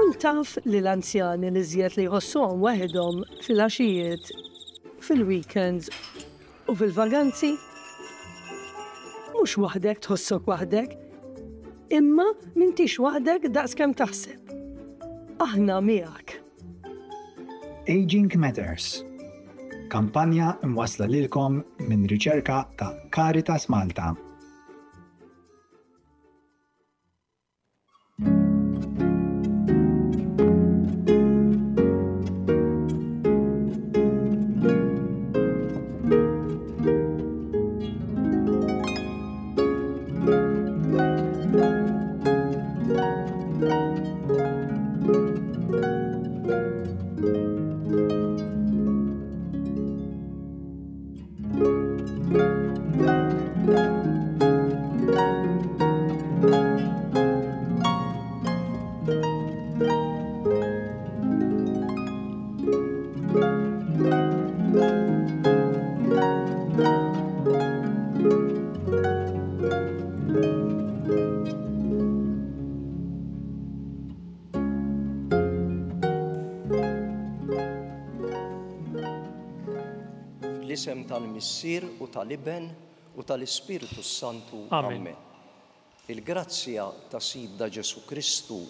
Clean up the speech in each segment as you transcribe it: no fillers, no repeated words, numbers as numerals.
Kont taf li l-anzjani li żjed li jħossuhom waħedhom fil-għaxijiet, fil-weekends u fil-vaganzi? Mhux waħdek tħossok waħdek, imma m'intix waħdek daqskemm taħseb. Aħna miegħek. Aging Matters. Kampanja imwassla lilkom minn riċerka ta' Caritas Malta. L-isem tal-Missier u tal-Iben u tal-Ispiritu Santu. Amen. Il-grazzja ta' Sidna Ġesu Kristu,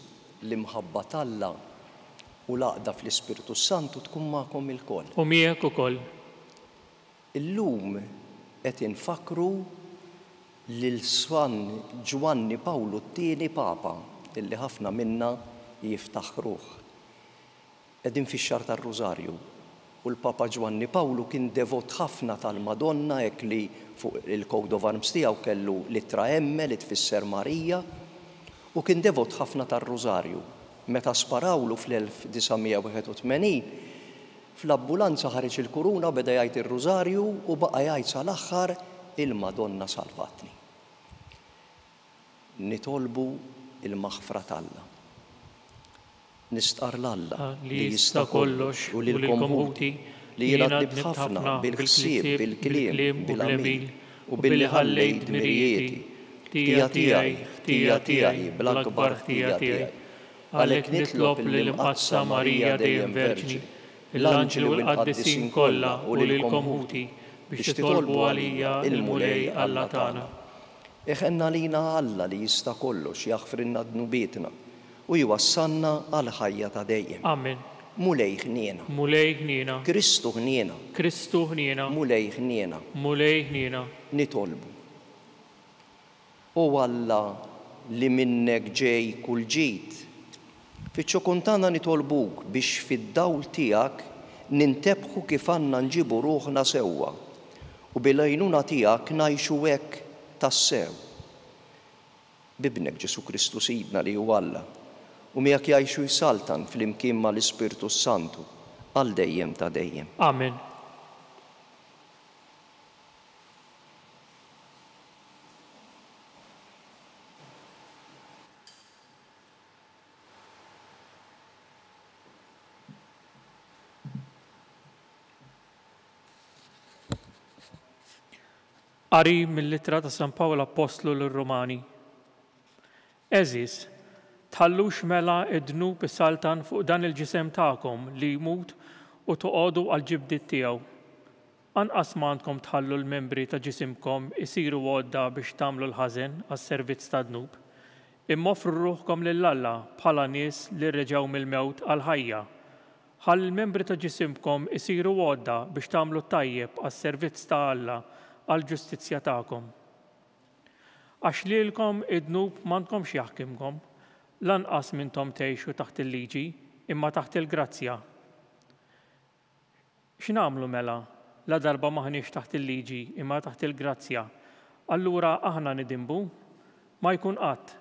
l-imħabba t'Alla u l-għaqda fl-Ispiritu Santu tkun magħkom ilkoll. U miegħek ukoll. Illum qed infakru lil San Ġwanni Pawlu t-tieni Papa illi ħafna minna jiftaħruh. Qegħdin fix-xahar tar-Rużarju. U l-Papa Ġwanni Pawlu kien devot ħafna tal-Madonna hekk li fuq il-coat of arms tiegħu kellu littra M li tfisser Marija u kien devot ħafna tar-Rużarju. Meta sparawlu fl-1981 fl-ambulanza ħareġ il-kuruna beda jgħid ir-Rużarju u baqa' jgħid sal-aħħar il-Madonna salvatni. Nitolbu il-maħfra t'Alla. Nistqar l-Alla li jista' kollox u lilkom ħuti li jiena tlibt ħafna bil-ħsieb, bil-kliem, bil-għamil u billi ħallejt mirjieti. Ħtija tiegħi bl-akbar ħtija tiegħi. Għalhekk nitlob lill-Imqaddsa Marija dejjem Verġni, l-anġli u l-qaddisin kollha u lilkom ħuti biex titolbu għalija il-mulej Alla tagħna. Iħenna lina Alla li jista' kollox jaħfrilna dnubietna u jwassalna għal ħajja ta' dejjem. Amen. Mulej ħniena. Mulej ħniena. Kristu ħniena. Kristu ħniena. Mulej ħniena. Mulej ħniena. Nitolbu. O Alla li minnek ġej kull ġid, fiċ-ċokuntana nitolbuk biex fid-dawl tiegħek nintebħu kif għandna nġibu ruħna sewwa u bil-għajnuna tiegħek ngħixu hekk tassew. Bibnek Ġesu Kristu Sidna li huwa Alla u miegħek jgħixu jsaltan fl-imkien mal-Ispiritu Santu għal dejjem ta' dejjem. Amen. Qari mill-Littra ta' San Pawlu Apostlu lir-Rumani. Eżis, tħallux mela id-dnub is-saltan fuq dan il-ġisem tagħkom li jmut u toqgħodu għall-ġibdiet tiegħu. Anqas m'għandkom tħallu l-membri ta' ġisimkom isiru għodda biex tagħmlu l-ħażen għas-servizz ta' dnub. Imma offru ruħkom lill-Alla bħala nies li rreġgħu mill-mewt għal ħajja. Ħalli l-membri ta' ġisimkom isiru għodda biex tagħmlu tajjeb għas-servizz ta' Alla għall-ġustizzja tagħkom. Għax lilkom id-dnub m'għandkomx jaħkimkom, lanqas minnhom tgħixu taħt il-liġi imma taħt il-grazzja. X'nagħmlu mela? La darba maħniex taħt il-liġi imma taħt il-grazzja. Allura aħna nidimbu? Ma jkun qatt.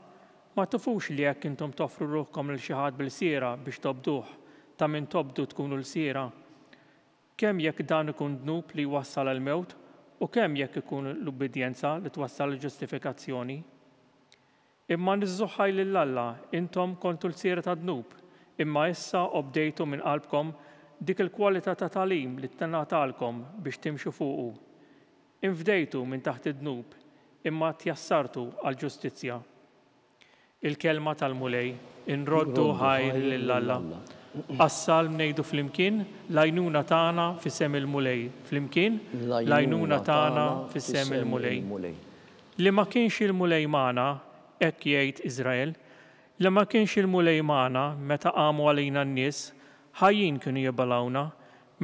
Ma tufux li jekk intom toffru ruħkom lil xi ħadd bil-siera biex tobduh ta' min tobdu tkunu l-siera. Kemm jekk dan ikun dnub li jwassal għal mewt u kemm jekk ikun l-ubbidjenza li twassal l-ġustifikazzjoni. Imma niżżuħħaj lill-Alla, intom kontu l-siera ta' dnub, imma issa obdejtu minn qalbkom dik il-kwalità ta' tagħlim li ttanatalkom biex timxu fuqu. Infdejtu minn taħt id-dnub, imma tjassartu għall-ġustizzja. Il-kelma tal-mulej inroddu ħajr lill-Alla. Għas-salm ngħidu flimkien l-għajnuna tagħna f'isem il-mulej. Flimkien l-għajnuna tagħna f'isem il-mulej. Li ma kienx il-mulej magħna, hekk jgħid Iżrael, li ma kienx il-mulej magħna meta qamu għalina n-nies, ħajjin kienu jibbalawna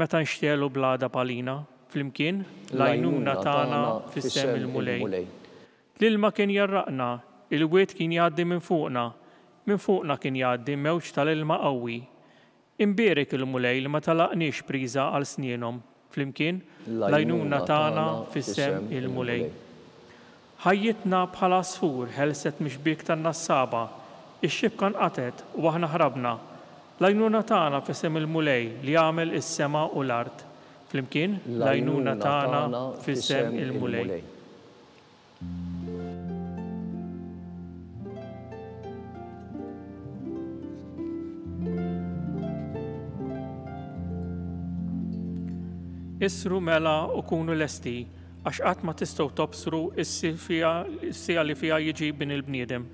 meta nxtielu blada palina. Flimkien l-għajnuna tagħna f'isem il-mulej. L-ilma kien jarraqna, il-wied kien jgħaddi minn fuqna kien jgħaddi mewġ tal-ilma qawwi. Imbierik il-mulej li ma talaqniex priża għal snienhom. Flimkien l-għajnuna tagħna f'isem il-mulej. Ħajjitna bħala sfur ħelset mixbik tan-nassaba, ix-xibka nqatet u aħna ħrabna. L-għajnuna tagħna f'isem il-mulej li jagħmel is-sema u l-art. Flimkien l-għajnuna tagħna f'isem il-mulej. Isru mela u kunu lesti, għax qatt ma tistgħu tobsru is-sija li fiha jiġi bin il-bniedem.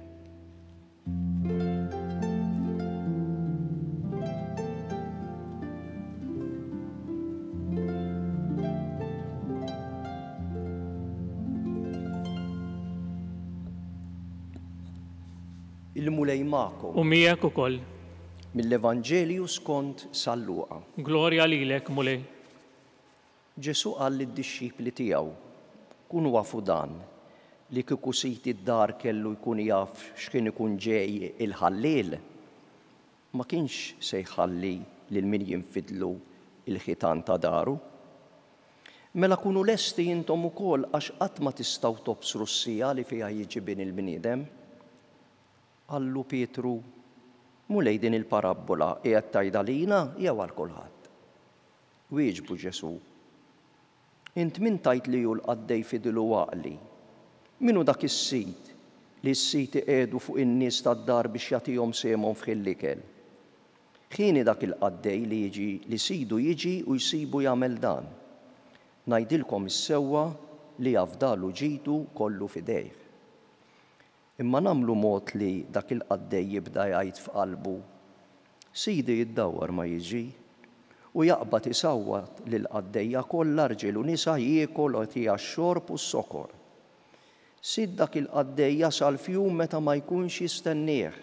Il-mulej magħkom. U miegħek ukoll. Mill-Evanġelju skont San Luqa. Glorja lilek, mulej. Ġesu qal lid-dixxipli tiegħu, kunu għafu dan li kieku sit id-dar kellu jkun jaf x'kien ikun ġej il-ħalleel, ma kienx se jħalli lil min jinfidlu il-ħitan ta' daru. Mela kunu lesti intom ukoll għax qatt ma tistgħu tobsru s-sija li fiha jiġi bin il-bniedem. Qallu Pietru, mulej din il-parabbola qiegħed tgħidha lina jew għal kulħadd. Wieġbu Ġesu. Int min tajt li hu l-qaddej fidilu għaqli. Minu dak is-sit li s-sit iqiegħdu fuq in-nies tad-dar biex jagħtihom semhom f'ħil-ikel. Ħieni dak il-qaddej li sidu jiġi u jsibu jagħmel dan. Ngħidilkom is-sewwa li jafdalu ġitu kollu f'idejh. Imma nagħmlu mod li dak il-qaddej jibda jgħid f'qalbu, sidi jiddawwar ma jiġi, u jaqbad isawwat lil qaddejja kollha rġiel u nisa jiekol u jagħtiha x-xorb u s-sokor. Sid dak il-qaddej jasal f'jum meta ma jkunx jistennieh,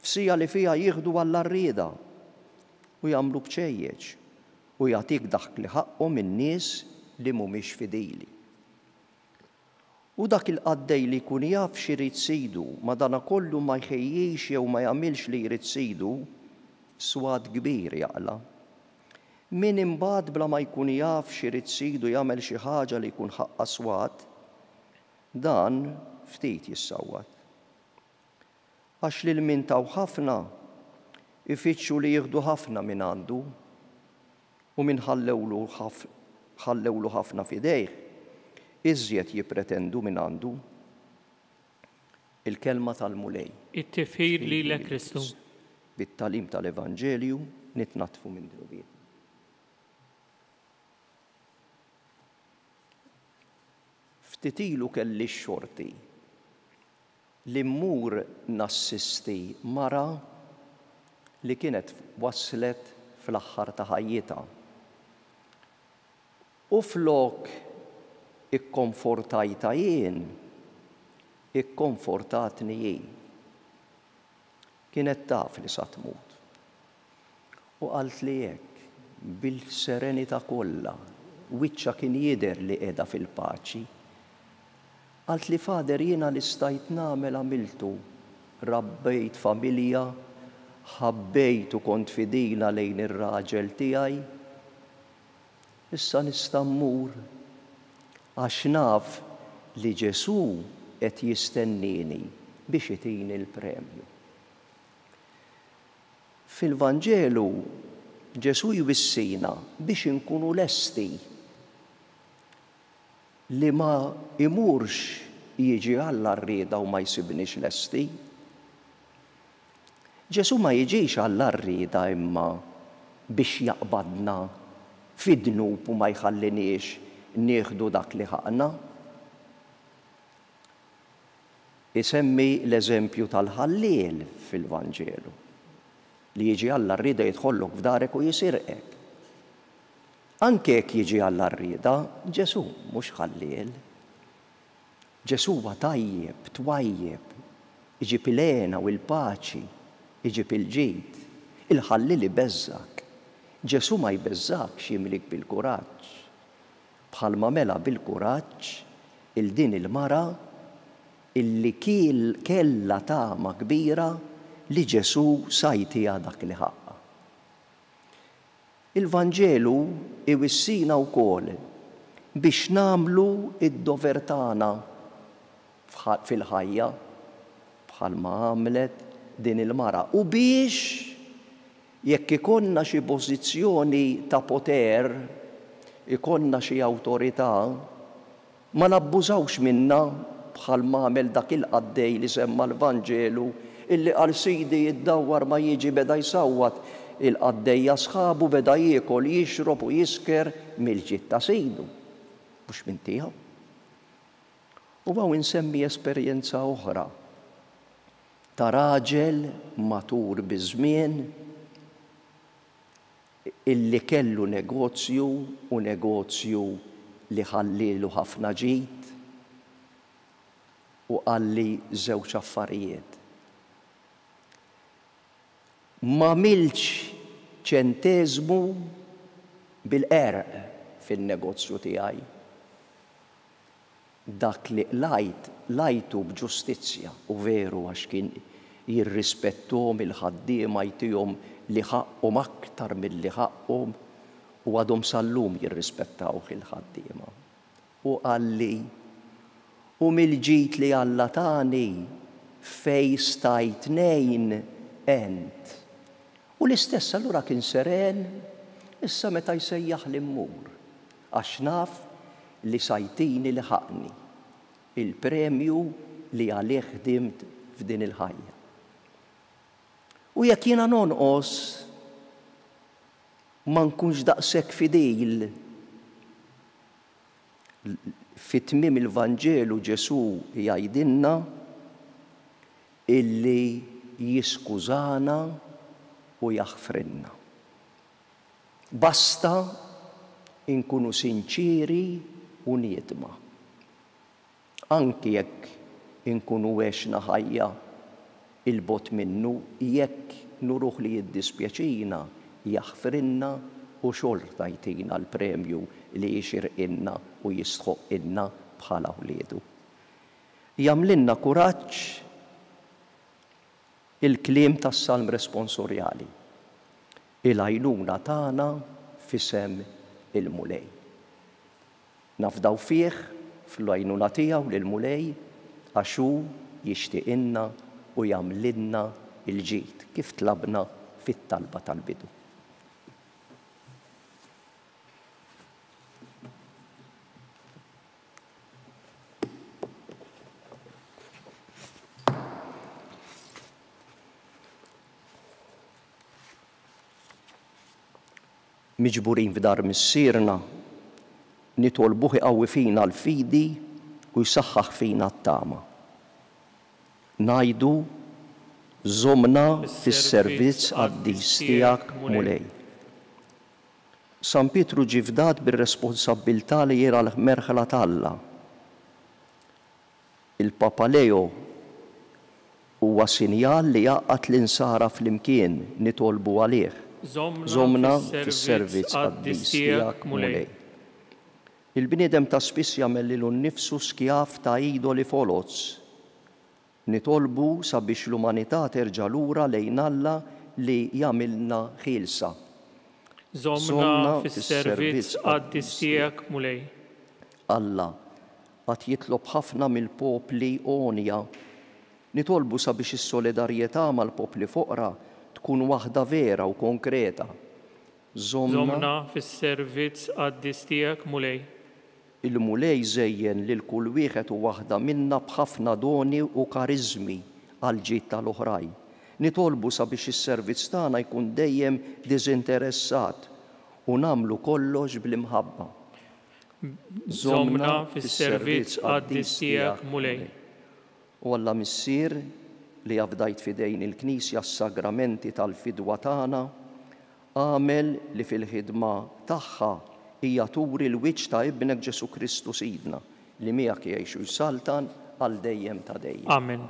f'sija li fiha jieħdu għall-arrieda u jagħmlu bċejjeġ u jagħtik dak li ħaqhom in-nies li mhumiex fidili. U dak il-qaddej li jkun jaf x'irid sidu madankollu ma jħejjix jew ma jagħmilx li jrid sidu, swad kbir jaqla. Min imbagħad bla ma jkun jaf x'irid sidu jagħmel xi ħaġa li jkun ħaqqa swad, dan ftit jissawwat. Għax lil min taw ħafna ifittxu li jieħdu ħafna minn għandu u min ħallewlu ħafna f'idejh, iżjed jippretendu minn għandu. Il-kelma tal-mulej. It-tifħir lilek Kristu. Bit-talim tal-Evanġelju nitnatfu minn drubiet. Ftitilu kelli x-xorti li mmur nassisti mara li kienet waslet fl-aħħar ta' ħajjitha. U flok ikkonfortajta jien, ikkonfortatni jien. Kienet taf li sa tmut. U qalt li hekk bil-serenità kollha, wiċċa kien jidher li qiegħda fil-paċi. Qalt li Fader jiena li stajt nagħmel għamiltu, rabbejt familja, ħabbejt u kont fidila lejn ir-raġel tiegħi. Issa nista' mmur għax naf li Ġesu qed jistennini biex itini l-premju. Fil-Vanġelu Ġesu jwissina biex inkunu lesti li ma imurx jiġi għall-arrieda u ma jsibniex lesti. Ġesu ma jiġix għall-arrieda imma biex jaqbadna fid-dnub u ma jħalliniex nieħdu dak li ħaqna. isemmi l-eżempju tal-ħalliel fil-Vanġelu li jiġi Alla rrida jidħollok f'darek u jisirqek. Anke jekk jiġi Alla rrida, Ġesu mhux ħalliel. Ġesu huwa tajjeb, twajjeb, iġib il-għena u l-paċi, iġib il-ġid. Il-ħalliel ibeżżak. Ġesu ma jbeżżakx jimlik bil-kuraġġ. Bħalma mela bil-kuraġġ il-din il-mara illi kella tama kbira li Ġesu sajtija dak li ħaqqa. Il-Vanġelu iwissina wkoll biex namlu id-dover tagħna fil-ħajja bħalma għamlet din il-mara u biex jekk ikonna xi pożizzjoni ta' poter, ikonna xi awtorità, ma nabbużawx minna bħalma għamel dak il-qaddej li semma l-Vanġelu illi qal sidi jiddawwar ma jiġi beda jsawwat il-qaddejja sħabu beda jiekol jixrob u jisker mill-ġid ta' sidu, mhux minn tiegħu. U għaw insemmi esperjenza oħra ta' raġel matur biż-żmien illi kellu negozju u negozju li ħallilu ħafna ġid u għalli żewġ affarijiet. Ma milx ċenteżmu bil-qerq fin-negozju tiegħi. Dak li lajtu b'ġustizzja u veru għax kien jirrispettom il-ħaddiema jtihom li ħaqhom aktar milli ħaqhom u għadhom sallum jirrispettawh il-ħaddiema. U għalli u mill-ġid li Alla tani fej stajt nejn ent. U l-istess allura kien seren issa meta jsejjaħ l-immur għax naf li sajtini li ħaqni il-premju li għalih ħdimt f'din il-ħajja. U jekk jiena nonqos ma nkunx daqshekk fidil fit-tmiem il-Vanġelu Ġesu jgħidilna illi jiskużana u jaħfrinna. Basta inkunu sinċiri u niedma. Anki jekk inkunu għexna ħajja il-bot minnu, jekk nuruħ li jiddispjaċina, jaħfrinna u xorta jtina l-premju li jixirqinna u jistħoqinna bħala wliedu. Jamlinna kuraġġ il-kliem tas-salm responsorjali. Il-għajnuna tagħna fisem il-mulej. Nafdaw fih fl-għajnuna tiegħu lil-mulej għax hu jixtieqilna u jagħmlilna il-ġid kif tlabna fit-talba tal-bidu. Miġburin f'dar missierna, nitolbuh iqawwi fina l-fidi u jsaħħaħ fina t-tama. Ngħidu żomna fis-servizz għad-dis tiegħek mulej. San Pietru ġie fdat bir-responsabbiltà li jira l-merħla tal-Alla. Il-Papa Leo huwa sinjal li jaqgħad l-insara fl-imkien nitolbu għalih. Żomna fis-servizz għad-dis tiegħek mulej. Il-bniedem ta' spiss jagħmel lilu nnifsu skjaf ta' idoli foloz. Nitolbu sabiex l-umanità terġa' lura lejn Alla li jagħmilna ħielsa. Żomna fis-servizz għad-dis tiegħek mulej. Alla għad jitlob ħafna mill-popli onja. Nitolbu sabiex is-solidarjetà mal-popli foqra tkun waħda vera u konkreta. Żomna fis-servizz għad-dis tiegħek mulej. Il-mulej żejjen lil kull wieħed u waħda minna b'ħafna doni u kariżmi għal ġid tal-oħrajn. Nitolbu sabiex is-servizz tagħna jkun dejjem diżinteressat u nagħmlu kollox bl-imħabba. Żomna fis-servizz għad-dis tiegħek mulej. U Alla missier li għafdajt fidejn il-Knisja s-sagramenti tal-fidwa tagħna, għamel li fil-ħidma tagħha hija turi l-wiċċ ta' ibnek Ġesu Kristu Sidna li miegħek jgħixu jsaltan għal dejjem ta' dejjem. Amen.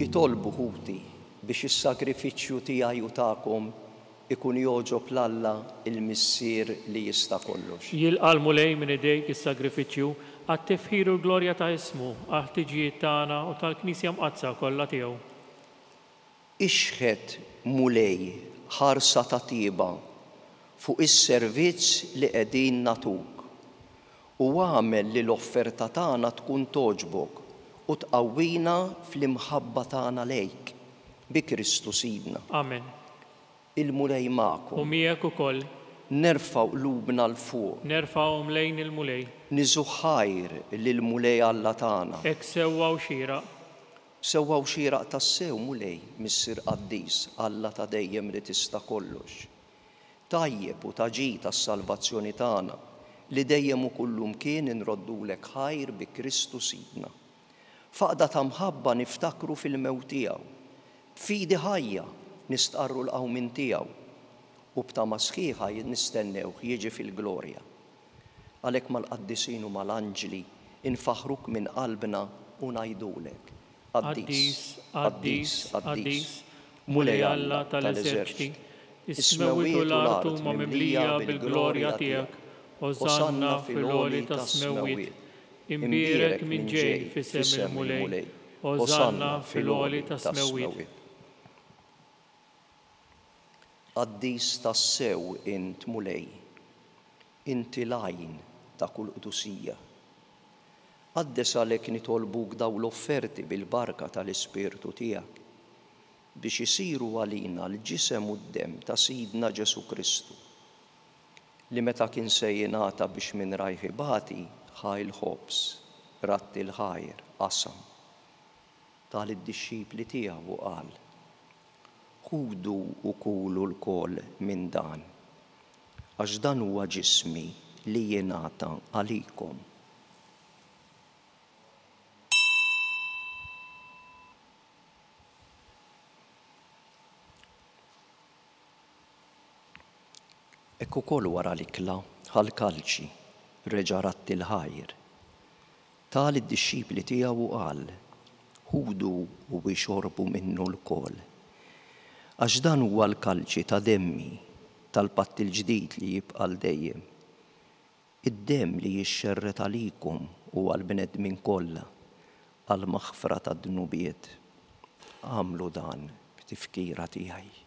Itolbu ħuti biex is-sagrifiċċju tiegħi u tagħkom ikun jogħġob l-Alla il-missier li jista' kollox. Jilqal mulej minn idejk is-sagrifiċċju għat-tifħir u l-glorja ta' ismu għal-ħtiġijiet tagħna u tal-Knisja mqazza kollha tiegħu. Ixħed mulej ħarsa ta' tieba fuq is-servizz li qegħdin nagħtuk u għamel li l-offerta tagħna tkun toġbok u tqawwina fl-imħabba tagħna lejk bi Kristu Sidna. Amen. Il-mulej magħkom. U miegħek ukoll. Nerfgħu qlubna l fuq. Nerfgħuhom lejn il-mulej. Niżu ħajr lill-mulej Alla tagħna. Hekk sewwaw xieraq. Sewwaw xieraq tas-sew mulej missier qaddis Alla ta' dejjem li tista' kollox. Tajjeb u taġi tas-salvazzjoni tagħna li dejjem u kullum kien inroddulek ħajr bi Kristu Sidna. Faqda ta' mħabba niftakru fil-mewt tiegħu, b'fidi ħajja nistqarru l-qawmin tiegħu u b'tama sħiħa nistennew jiġi fil-glorja. Għalhekk mal-qaddisin u mal-anġli infaħruk minn qalbna u ngħidulek. Qaddis, qaddis, qaddis, mulej Alla tal-eżerċiti, is-smewiet u l-art huma mimlija bil-glorja tiegħek, Osanna fil-għoli tas-smewiet. Imbierek minn ġej f'isem il-mulej, Osanna fil-għoli tas-smewiet. Qaddis tas-sew int mulej, inti l-għajn ta' kull qdusija. Qaddes għalhekk nitolbuk daw l-offerti bil-barka tal-Ispirtu tiegħek biex isiru għalina l-ġisem u d-dem ta' Sidna Ġesu Kristu li meta kien se jingħata biex minn rajħi bati ħaj l-ħobs, ratti l-ħajr, qasam. Tal id-dixxipli tiegħu qal: ħudu u kulu l-kol minn dan, għax dan huwa ġismi li jingħata għalikom. Ekku kol wara l-ikla ħal-kalċi reġa' ratti l-ħajr. Tal id-dixxipli tiegħu qal: ħudu u bixorbu minnu l-kol. Għax dan huwa l-kalċi ta' demmi tal-patt il-ġdid li jibqa' dejjem. Id-demm li jixxerret għalikom u għall-bnedmin kollha għal maħfra ta' dnubiet. Għamlu dan b'tifkira tiegħi.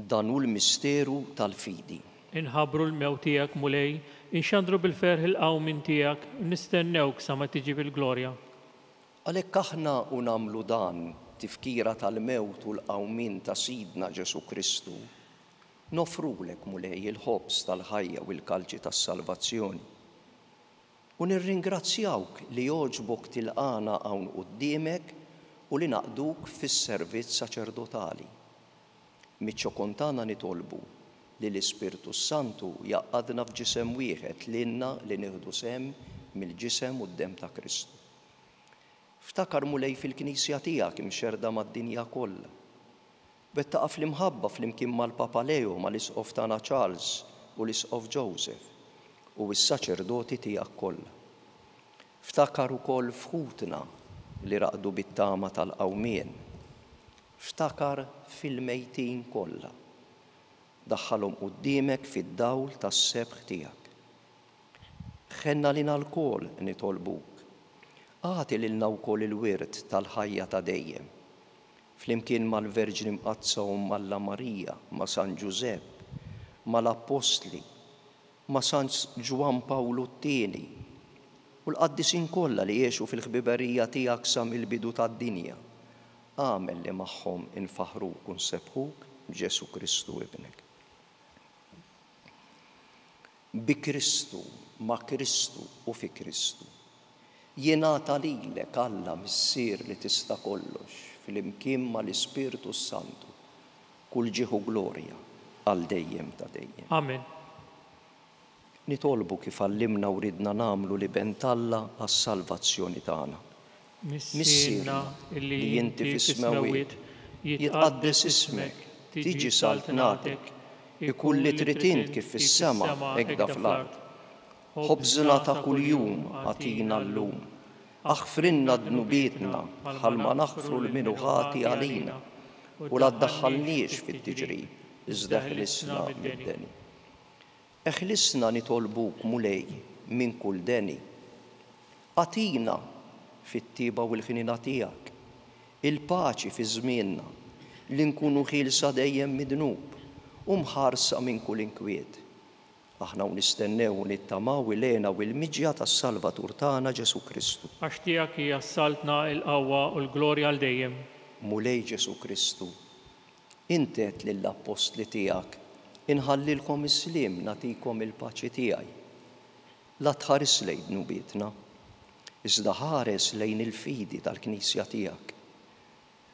Dan hu l-misteru tal-fidi. Inħabru l-mewt tiegħek mulej, inxandru bil-ferħ il-qawmin tiegħek, nistennewk sa ma tiġi bil-glorja. Għalhekk aħna u nagħmlu dan tifkira tal-mewt u l-qawmin ta' Sidna Ġesu Kristu, nofrulek mulej il-ħobs tal-ħajja u l-kalċi tas-salvazzjoni. U nirringrazzjawk li jogħġbok tilqana hawn quddiemek u li naqduk fis-servizz saċerdotali. Miċ-ċokontana nitolbu li l-Ispirtu Santu jaqqadna f'ġisem wieħed lilna li nieħdu sehem mill-ġisem u d-dem ta' Kristu. Ftakar mulej fil-Knisja tiegħek imxerda mad-dinja kollha. Bettaqa fl-imħabba flimkien mal-Papa Leo, mal-Isqof tagħna Charles u l-Isqof Joseph u s-saċerdoti tiegħek kollha. Ftakar ukoll fħutna li raqdu bit-tama tal-qawmien. Ftakar fil-mejtin kollha. Daħħalhom quddiemek fid-dawl tas-sebħ tiegħek. Ħenna lina l-kol nitolbuk. Għati lilna wkoll il-wirt tal-ħajja ta' dejjem. Flimkien mal-Verġni Mqazza u Malla Marija, ma' San Giuseppe, mal-Apostli, ma' San Ġwan Pawlu II u l-qaddisin kollha li jgħixu fil-ħbiberija tiegħek sa mill-bidu tad-dinja. Għamel li magħhom infaħruk u nsebħuk b'Ġesu Kristu ibnek. Bi Kristu, ma' Kristu u fi Kristu. Jingħata lilek Alla missier li tista' kollox fil-imkien mal-Ispirtu Santu kull ġieħu glorja għal dejjem ta' dejjem. Amen. Nitolbu kif għallimna u ridna nagħmlu li bent Alla għas-salvazzjoni tagħna. Missierna li inti fis-smawiet jitqaddes ismek, tiġi saltnatek, ikun li trid int kif fis-sema hekk da fl-ard. Ħobżna ta' kuljum għatina llum. Aħfrinna dnubietna bħalma naħfru l-minu ħati għalina u la ddaħħalniex fit-tiġrib iżda ħlisna mid-deni. Eħlisna nitolbuk mulej minn kull deni. Għatina fit-tiba u l-ħinina tiegħek, il-paċi fi żmienna li nkunu ħielsa dejjem midnub u mħarsa minn kull inkwiet. Aħna nistennew u nittamaw il-lena u l-miġja tas-Salvatur tagħna Ġesu Kristu. Għax tiegħek hija saltna l-qawwa u l-glorja għal dejjem. Mulej Ġesu Kristu, inti qed lill-apostli tiegħek inħallilkom is-sliem nagħtikom il-paċi tiegħi. La tħares lejn dnubietna, iżda ħares lejn il-fidi tal-Knisja tiegħek.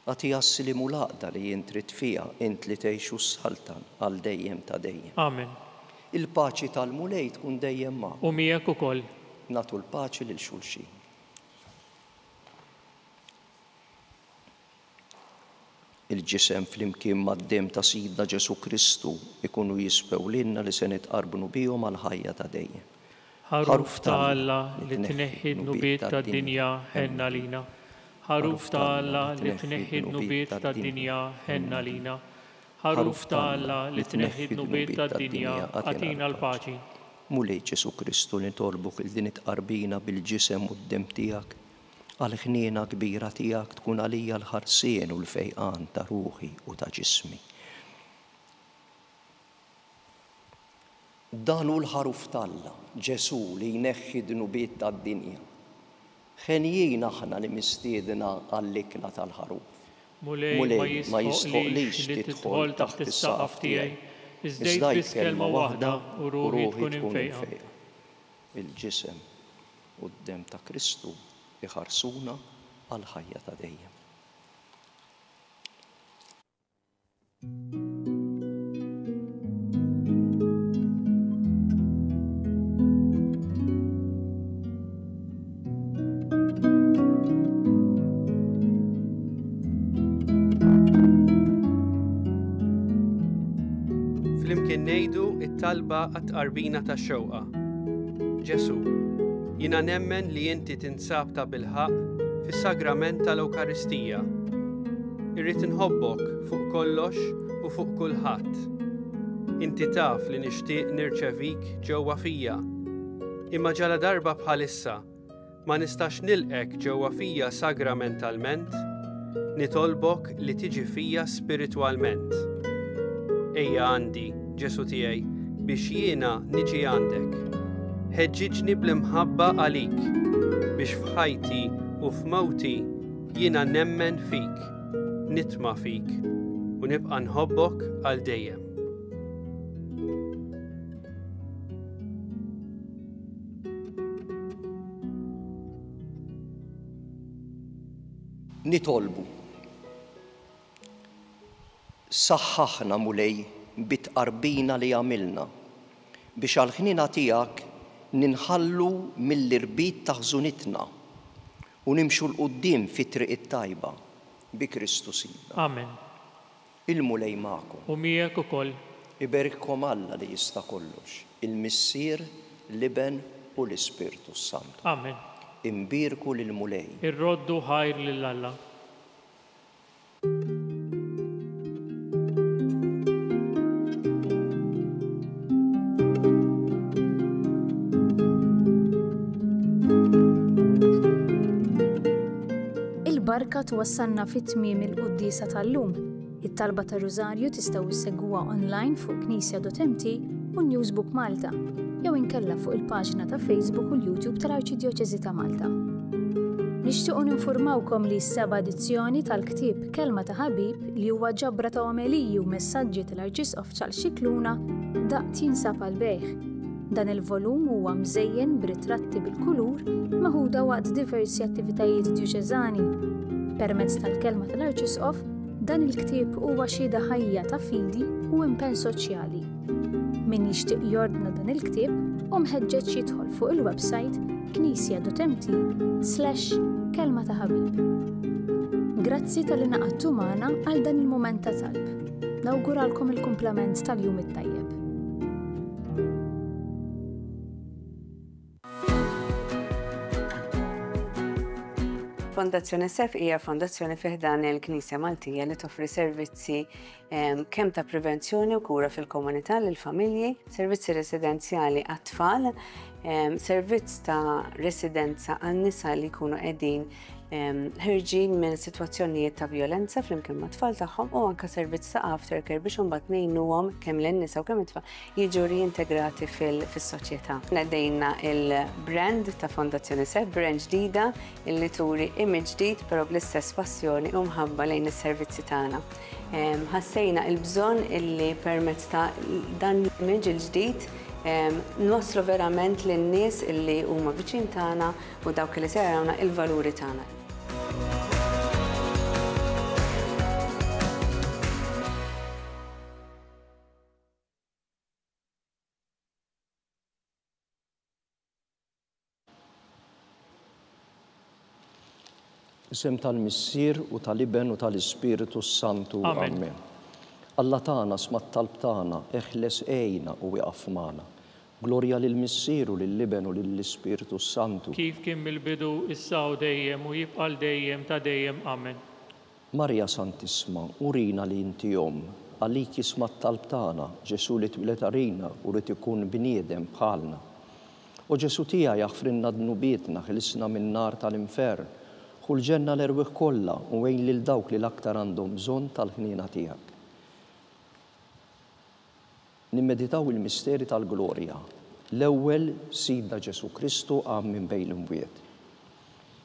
Għatija s-slim u l-għaqda li jien trid fiha int li tgħixu s-saltan għal dejjem ta' dejjem. Amen. Il-paċi tal-mulej tkun dejjem ma' U miegħek ukoll. nagħtu l-paċi lil xulxin. Il-ġisem flimkien mad-dem ta' Sidna Ġesu Kristu ikunu jispew lilna li se nitqarbnu bihom għal ħajja ta' dejjem. Ħaruf ta' Alla li tneħħi d-nubiet tad-dinja ħenna lina. Ħaruf ta' Alla li tneħħi d-nubiet tad-dinja ħenna lina. Ħaruf ta' Alla li tneħħi d-nubiet tad-dinja għatina l-paċi. Mulej Ġesu Kristu li nitolbuk il din itqarbina bil-ġisem u d-dem tiegħek għal-ħniena kbira tiegħek tkun għalija l-ħarsien u l-fejqan ta' ruħi u ta' ġismi. Dan hu l-ħaruf t'Alla, Ġesu li jneħħi d-nubiet tad-dinja. Ħenjin aħna li mistiedna għall-ikla tal-ħaruf. Mulej ma jistħoqlix tidħol taħt is-saqaf tiegħi, iżda kelma waħda u ruħi tkun infejqa. Il-ġisem u d-dem ta' Kristu iħarsuna għal ħajja ta' dejjem. Flimkien ngħidu it-talba għat-tqarbina tax-xewqa. Ġesu, jiena nemmen li inti tinsab ta' bilħaq fis-sagrament tal-Ewkaristija. Irrid inħobbok fuq kollox u fuq kulħadd. Inti taf li nixtieq nirċevik ġewwa fija. Imma ġala darba bħalissa ma nistax nilqek ġewwa fija sagramentalment, nitolbok li tiġi fija spiritwalment. Ejja għandi, Ġesu tiegħi, biex jiena niġi għandek. Ħeġġiġni bl-imħabba għalik, biex f'ħajti u f'mawti jiena nemmen fik, nitma' fik u nibqa' nħobbok għal dejjem. Nitolbu. Saħħaħna mulej bitqarbina li għamilna biex għal-ħnina tiegħek ninħallu mill-irbit ta' ħżunitna u nimxu l-qudiem fit-triq it-tajba bi Kristu Sidna. Amen. Il-mulej magħkom. U miegħek ukoll. Iberikkom Alla li jista' kollox, il-Missier, l-Iben u l-Ispirtu Santu. Amen. Imbirku lil-mulej. Irroddu ħajr lil Alla. Il-barka twassalna fit-tmiem il-qudiesa tal-lum. It-talba ta' Rużarju tistgħu issegwuha online fuq knisja.mt u Newsbook Malta, jew inkella fuq il-paġna ta' Facebook u l-YouTube tal-Arċidjoċeżi ta' Malta. Nixtiequ ninformawkom li s-seba' edizzjoni tal-ktieb Kelma ta' Ħabib li huwa ġabra ta' omeliji u messaġġi tal-Arċisqof Charles Scicluna daqt jinsab għall-bejgħ. Dan il-volum huwa mżejjen b'ritratti bil-kulur maħuda waqt diversi attivitajiet djuċeżani. Permezz tal-kelma tal-Arċisqof, dan il-ktieb huwa xhieda ħajja ta' fidi u impenn soċjali. Min jixtieq jordna dan il-ktieb u mħeġġeġ jidħol fuq il-website knisja.mt/kelma ta' ħabib. Grazzi tal-li naqadtu magħna għal dan il-mument ta' talb. Nawguralkom il-kumplament tal-jum it-tajjeb. Fondazzjoni SEF hija fondazzjoni fih dan il-Knisja Maltija li toffri servizzi kemm ta' prevenzjoni u kura fil-komunità lill-familji, servizzi residenzjali għat-tfal, servizz ta' residenza għan-nisa li jkunu qegħdin ħirġin minn sitwazzjonijiet ta' violenza flimkien ma' tfal tagħhom u anke servizz ta' aftercare biex imbagħad ngħinuhom kemm lin-nisa u kemm it-tfal jiġu reintegrati fis-soċjetà. Nedejna il-brand ta' Fondazzjoni SEF, brand ġdida illi turi image ġdid però bl-istess passjoni u mħabba lejn is-servizzi tagħna. Ħassejna l-bżonn illi permezz ta' dan l-image il-ġdid nwaslu verament lin-nies illi huma viċin tagħna u dawk li se jarawna il-valuri tagħna. Isem tal-Missier u tal-Iben u tal-Ispiritu Santu. Amen. Alla tagħna smat talb tagħna eħles ejna u wieqaf magħna. Glorja lill-Missier u lill-Iben u lill-Ispiritu Santu. Kif kien mill-bidu issa u dejjem u jibqa' dejjem ta' dejjem. Amen. Marja Santisma, urina li inti jom, għalik jisma' talb tagħna, Ġesu li twilet arina u rid ikun bniedem bħalna. U Ġesu tiegħi jaħfrinna dnubietna ħilsna min-nar tal-infern. Kull ġenna l-erwieħ kollha u wejn lil dawk li l-aktar għandhom bżonn tal-ħniena tiegħek. Nimmeditaw il-misteri tal-glorja. L-ewwel Sidna Ġesu Kristu qam minn bejn l-imwiet.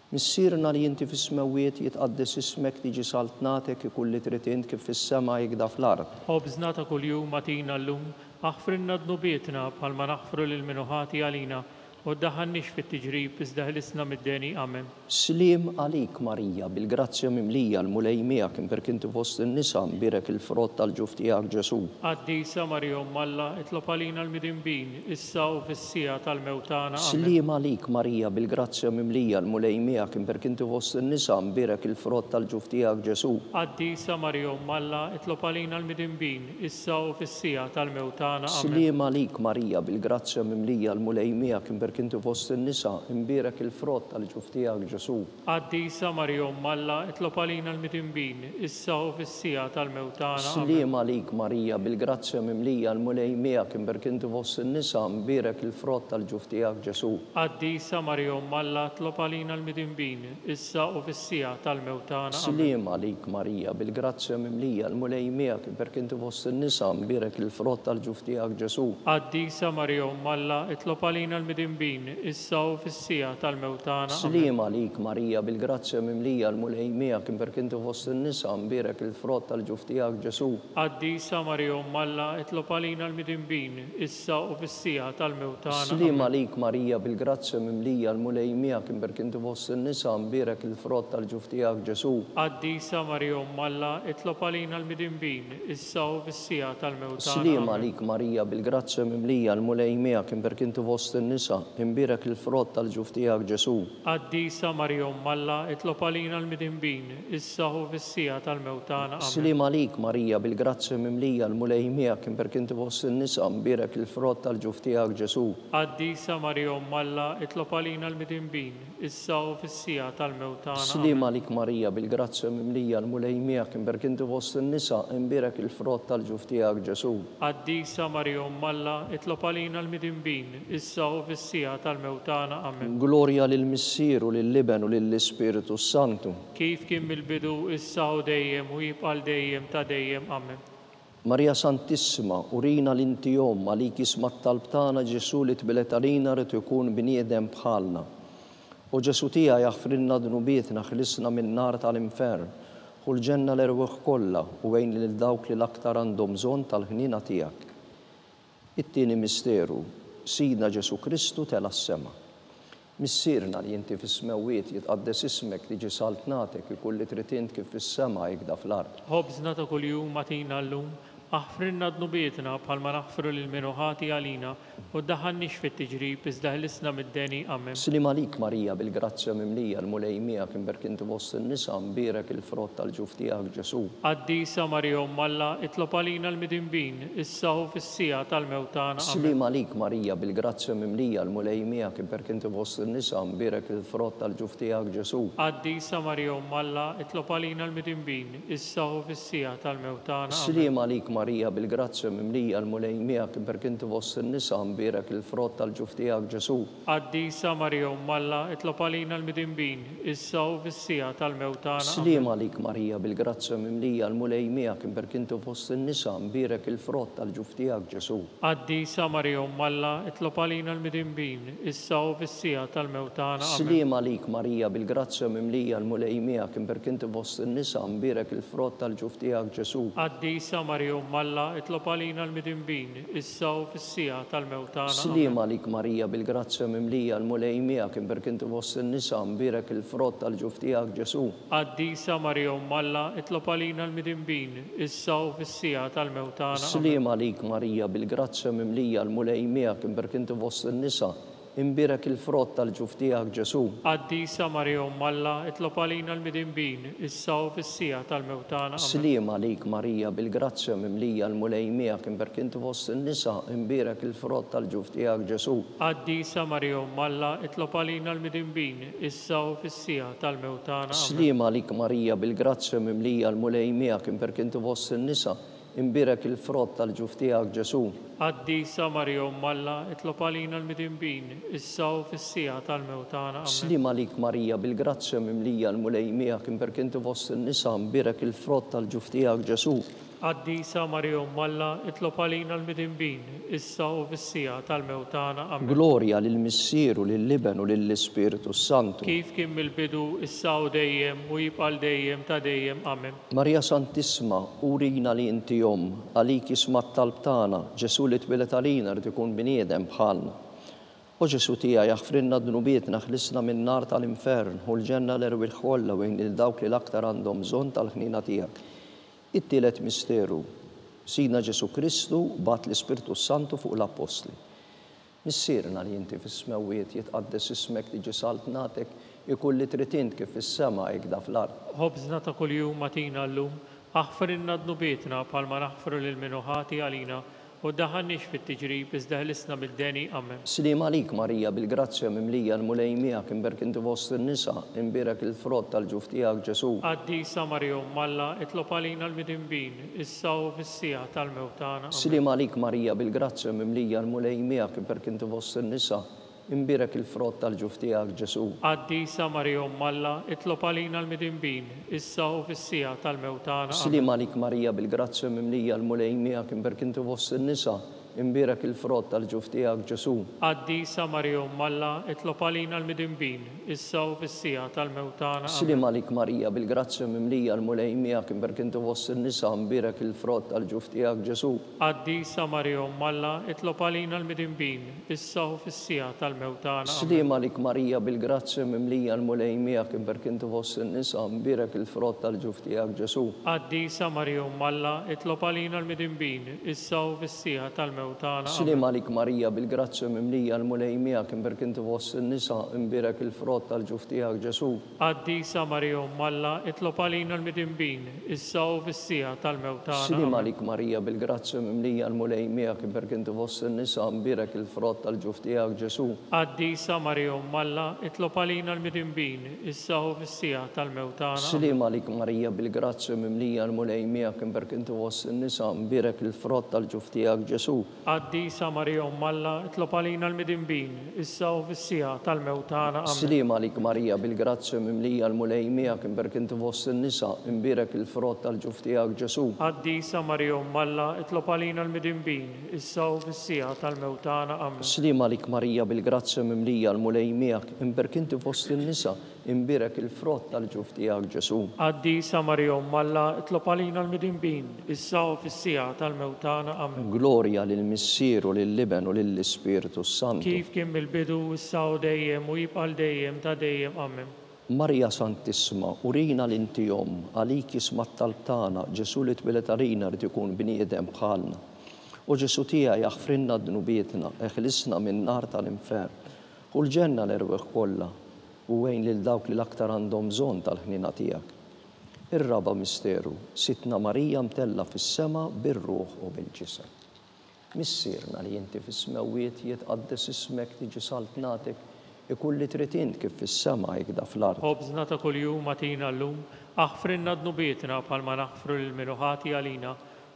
Missierna li inti fis-smewwiet jitqaddes ismek tiġi saltnatek ikun li trid int kif fis-sema jikda fl-ard. Ħobżna ta' kuljum magħtina llum, aħfrinna dnubietna bħalma naħfru lil minuħati għalina. U daħannix fit-tiġrib iżda ħlisna mid-deni. Amen. Slim għalik Marija, bil-grazzja mimlija l-mulej miegħek imperk inti fost in-nisa mbirek il-frott tal-ġuf tiegħek Ġesu. Qaddisa Marja Umm Alla, itlob għalina l-midinbin, issa u fis-sija tal-mewt tagħna. Amen. Slim għalik Marija, bil-grazzja mimlija l-mulej miegħek imperk inti fost in-nisa mbirek il-frott tal-ġuf tiegħek Ġesu. Qaddisa Marja Umm Alla, itlob għalina l-midinbin, issa u fis-sija tal-mewt tagħna. Amen. Slim għalik Marija, bil-grazzja mimlija l-mulej miegħek kinti fost in-nisa imbirek il-frott tal-ġuf tiegħek Ġesu. Qaddisa Marja Umm Alla, itlob għalina l-midinbin, issa u fis-sija tal-mewt tagħna. Sliem għalik Marija, bil-grazzja mimlija l-mulej miegħek imberk inti fost in-nisa imbirek il-frott tal-ġuf tiegħek Ġesu. Qaddisa Marja Umm Alla, itlob għalina l-midinbin, issa u fis-sija tal-mewt tagħna. Sliem għalik Marija, bil-grazzja mimlija l-mulej miegħek imberk inti fost in-nisa imbirek il-frott tal-ġuf tiegħek Ġesu. Qaddisa Marja Umm Alla, itlob għalina l-midinbin, midinbin, issa u fis-sija tal-mewt tagħna. Slima lik Marija bil-grazzja mimlija l-mulej miegħek imberk inti fost in-nisa mbierek il-frott tal-ġuf tiegħek Ġesu. Qaddisa Marija Umm Alla, itlob għalina l-midinbin, issa u fis-sija tal-mewt tagħna. Slima lik Marija bil-grazzja mimlija l-mulej miegħek imberk inti fost in-nisa mbierek il-frott tal-ġuf tiegħek Ġesu. Qaddisa Marija Umm Alla, itlob għalina l-midinbin, issa u fis-sija tal-mewt tagħna. Slima lik Marija bil-grazzja mimlija l-mulej miegħek imberk inti fost in-nisa imbierek il-frott tal-ġuf tiegħek Ġesu. Qaddisa Marija Umm Alla, itlob għalina l-midinbin, issa u fis-sija tal-mewt tagħna. Slima lik Marija bil-grazzja mimlija l-mulej miegħek imberk inti fost in-nisa mbierek il-frott tal-ġuf tiegħek Ġesu. Qaddisa Marija Umm Alla, itlob għalina l-midinbin, issa u fis-sija tal-mewt tagħna. Slima lik Marija bil-grazzja mimlija l-mulej miegħek imberk inti fost in-nisa imbierek il-frott tal-ġuf tiegħek Ġesu. Qaddisa Marija Umm Alla, itlob għalina l-midinbin, issa u fis-sija tal-mewt tagħna. Amen. Glorja lill-Missieru, lill-Liben u lill-Ispiritu Santu. Kif kien mill-bidu, issa u dejjem u jibqal dejjem ta' dejjem. Amen. Marija Santissima, urina l-inti jom għalik isma t-talb tagħna Ġesu li tbilet għalina rid ikun bniedem bħalna. U Ġesu tija jaħfrilna dnubietna ħlisna minn nar tal-infern u l-ġenna l-erweħ kollha u għejn lil dawk li l-aktar għandhom bżonn tal-ħnina tiegħek. It-tieni misteru, Sidna Ġesu Kristu tela s-sema. Missirna li inti fis-smewiet jitqaddes ismek li ġi salt natek ikulli trid int kif fis-sema jikda fl-ard. Ħobżna ta' kuljum matina llum, aħfrilna dnubietna bħalma naħfru lil minu ħati għalina u ddaħħalniex fit-tiġrib iżda ħlisna mid-deni. Amen. Slima lik Marija bil-grazzja mimlija l-mulej miegħek imberk inti fost in-nisa mbierek il-frott tal-ġuf tiegħek Ġesu. Qaddisa Marija Umm Alla, itlob għalina l-midinbin, issa u fis-sija tal-mewt tagħna. Slima lik Marija bil-grazzja mimlija l-mulej miegħek imberk inti fost in-nisa mbierek il-frott tal-ġuf tiegħek Ġesu. Qaddisa Marija Umm Alla, itlob għalina l-midinbin, issa u fis-sija tal-mewt tagħna. Slima lik Marija bil-grazzja mimlija l-mulej miegħek imberk inti fost in-nisa mbierek il-frott tal-ġuf tiegħek Ġesu. Qaddisa Marija Umm Alla, itlob għalina l-midinbin, issa u fis-sija tal-mewt tagħna. Slima lik Marija bil-grazzja mimlija l-mulej miegħek imberk inti fost in-nisa mbierek il-frott tal-ġuf tiegħek Ġesu. Qaddisa Marija Umm Alla, itlob għalina l-midinbin, issa u fis-sija tal-mewt tagħna. Slima lik Marija bil-grazzja mimlija l-mulej miegħek imberk inti fost in-nisa mbierek il-frott tal-ġuf tiegħek Ġesu. Qaddisa Marija Umm Alla, itlob għalina l-midinbin, issa u fis-sija tal-mewt tagħna. Slima lik Marija bil-grazzja mimlija l-mulej miegħek imberk inti fost in-nisa mbierek il-frott tal-ġuf tiegħek Ġesu. Qaddisa Marija Umm Alla, itlob għalina l-midinbin, issa u fis-sija tal-mewt tagħna. Slima lik Marija bil-grazzja mimlija l-mulej miegħek imberk inti fost in-nisa imbierek il-frott tal-ġuf tiegħek Ġesu. Qaddisa Marija Umm Alla, itlob għalina l-midinbin, issa u fis-sija tal-mewt tagħna. Slima lik Marija bil-grazzja mimlija l-mulej miegħek imberk inti fost in-nisa imbierek il-frott tal-ġuf tiegħek Ġesu. Qaddisa Marija Umm Alla, itlob għalina l-midinbin, issa u fis-sija tal-mewt tagħna. Slima lik Marija bil-grazzja mimlija l-mulej miegħek imberk inti fost in-nisa imbierek il-frott tal-ġuf tiegħek Ġesu. Qaddisa Marija Umm Alla, itlob għalina l-midinbin, issa u fis-sija tal-mewt tagħna. Slima lik Marija bil-grazzja mimlija l-mulej miegħek imberk inti fost in-nisa imbierek il-frott tal-ġuf tiegħek Ġesu. Qaddisa Marija Umm Alla, itlob għalina l-midinbin, issa u fis-sija tal-mewt tagħna. Amen. Glorja lill-Missieru, lill-Liben u lill-Ispiritu Santu. Kif kien mill-bidu, issa u dejjem u jibqal dejjem ta' dejjem. Amen. Marija Santissima, urina li inti jom għalik isma t-talb tagħna Ġesu li tbilet għalina rid ikun bniedem bħalna. U Ġesu tija jaħfrilna dnubietna ħlisna minn nar tal-infern u l-ġenna l-erwieħ kollha wejn lil dawk li l-aktar għandhom bżonn tal-ħnina tiegħek. It-tielet misteru, Sidna Ġesu Kristu bat l-Ispiritu Santu fuq l-Apostli. Missirna li inti fis-smewiet jitqaddes ismek li ġi salt natek ikulli trid int kif fis-sema jikda fl-ard. Ħobżna ta' kuljum matina llum, aħfrilna dnubietna bħalma naħfru lil minu ħati għalina u ddaħħalniex fit-tiġrib iżda ħlisna mid-deni. Amen. Slima lik Marija bil-grazzja mimlija l-mulej miegħek imberk inti fost in-nisa imbierek il-frott tal-ġuf tiegħek Ġesu. Qaddisa Marija Umm Alla, itlob għalina l-midinbin, issa u fis-sija tal-mewt tagħna. Slima lik Marija bil-grazzja mimlija l-mulej miegħek imberk inti fost in-nisa imbierek il-frott tal-ġuf tiegħek Ġesu. Qaddisa Marija Umm Alla, itlob għalina l-midinbin, issa u fis-sija tal-mewt tagħna. Slima lik Marija bil-grazzja mimlija l-mulej miegħek imberk inti fost in-nisa imbirek il-frott tal-ġuf tiegħek Ġesu. Qaddisa Marija Umm Alla, itlob għalina l-midinbin, issa u fis-sija tal-mewt tagħna. Slim għalik Marija bil-grazzja mimlija l-mulej miegħek imbirek inti fost in-nisa imbirek il-frott tal-ġuf tiegħek Ġesu. Qaddisa Marija Umm Alla, itlob għalina l-midinbin, issa u fis-sija tal-mewt tagħna. Slim għalik Marija bil-grazzja mimlija l-mulej miegħek imbirek inti fost in-nisa imbirek il-frott tal-ġuf tiegħek Ġesu. Qaddisa Marija Umm Alla, itlob għalina l-midinbin, issa u fis-sija tal-mewt tagħna. Slim għalik Marija bil-grazzja mimlija l-mulej miegħek imbirek inti fost in-nisa imbirek il-frott tal-ġuf tiegħek Ġesu. Qaddisa Marija Umm Alla, itlob għalina l-midinbin, issa u fis-sija tal-mewt tagħna. Slim għalik Marija bil-grazzja mimlija l-mulej miegħek imbirek inti fost in-nisa imbirek il-frott tal-ġuf tiegħek Ġesu. Qaddisa Marija Umm Alla, itlob għalina l-midinbin, issa u fis-sija tal-mewt tagħna. Slim għalik Marija bil-grazzja mimlija l-mulej miegħek imbirek inti fost in-nisa imbirek il-frott tal-ġuf tiegħek Ġesu. Qaddisa Marija Umm Alla, itlob għalina l-midinbin, issa u fis-sija tal-mewt tagħna. Slim għalik Marija bil-grazzja mimlija l-mulej miegħek imbirek inti fost in-nisa imbirek il-frott tal-ġuf tiegħek Ġesu. Qaddisa Marija Umm Alla, itlob għalina l-midinbin, issa u fis-sija tal-mewt tagħna. Amen. Slim għalik Marija bil-grazzja mimlija l-mulej miegħek imbirek inti fost in-nisa imbirek il-frott tal-ġuf tiegħek Ġesu. Qaddisa Marija Umm Alla, itlob għalina l-midinbin, issa u fis-sija tal-mewt tagħna. Amen. Glorja lill-Missier u lill-Liben u lill-Ispiritu Santu. Kif kien mill-bidu issa u dejjem u jibqa' dejjem ta' dejjem. Amen. Marja Santissima, urina l-intijom, għalik jismat tal-tana, Ġesu li tbilet għalina rrid ikun bniedem bħalna. U Ġesu tiegħi jaħfrinna d-dnubietna, eħlisna minn nar tal-infern. U l-ġenna l-erweħ kollha, u għejn lil dawk li l-aktar għandhom bżonn tal-ħnina tiegħek. Ir-raba misteru, sitna Marija mtella fis-sema bir-ruħ u bil-ġisem. Missierna li inti fis-smewiet jitqaddes ismek tiġi saltnatek ikulli tritint kif fis-sema jikda fl-ard. Ħobżna ta' kuljum atina llum, aħfrinna d-nubietna bħalma naħfru l-minuħati għalina,